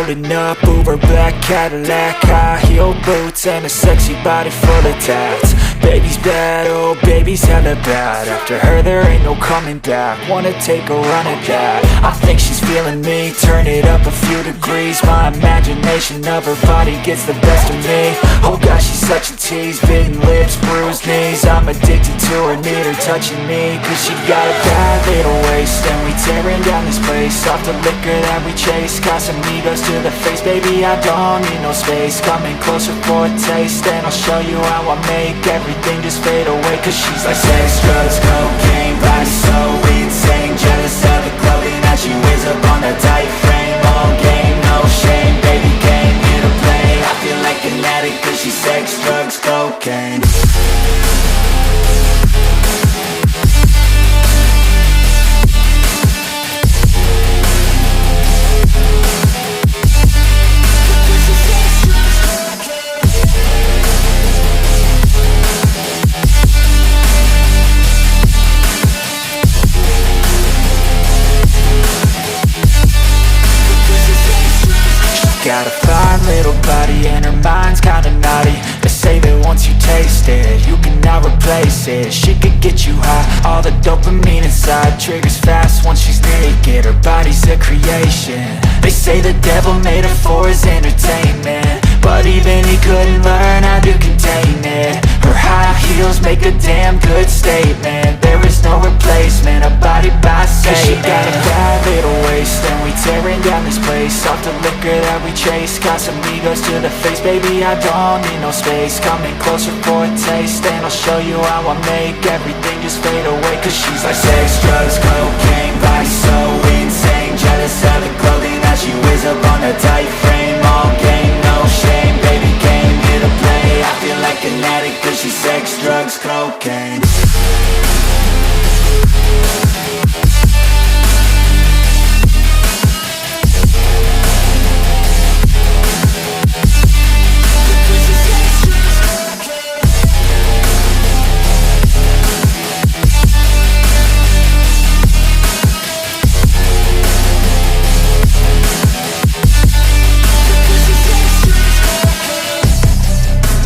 Rolling up, Uber black Cadillac, high heel boots and a sexy body full of tats. Baby's bad, oh baby's hella bad. After her there ain't no coming back. Wanna take a run at that. I think she's feeling me, turn it up a few degrees. My imagination of her body gets the best of me. Oh gosh, she's such a tease, bitten lips, bruised knees. I'm addicted to her, need her touching me. Cause she got a bad little waist, and we tearing down this place off the liquor that we chase. Casamigos to the face, baby, I don't need no space. Coming closer for a taste, and I'll show you how I make everything just fade away. Cause she's like sex, drugs, cocaine, body so insane. Jealous of the clothing that she wears up on that tight frame. All game, no shame, baby came here to play. I feel like an addict cause she's sex, drugs, cocaine. Got a fine little body and her mind's kinda naughty. They say that once you taste it, you cannot replace it. She could get you high, all the dopamine inside triggers fast once she's naked. Her body's a creation. They say the devil made her for his entertainment, but even he couldn't learn how to contain it. Her high heels make a damn good statement. There is no replacement, a body by Satan. Cause she got a bad little waist, and we tearing down this place off the liquor that we chase. Casamigos to the face, baby, I don't need no space. Coming closer for a taste, and I'll show you how I make everything just fade away. Cause she's like sex, drugs, cocaine, body so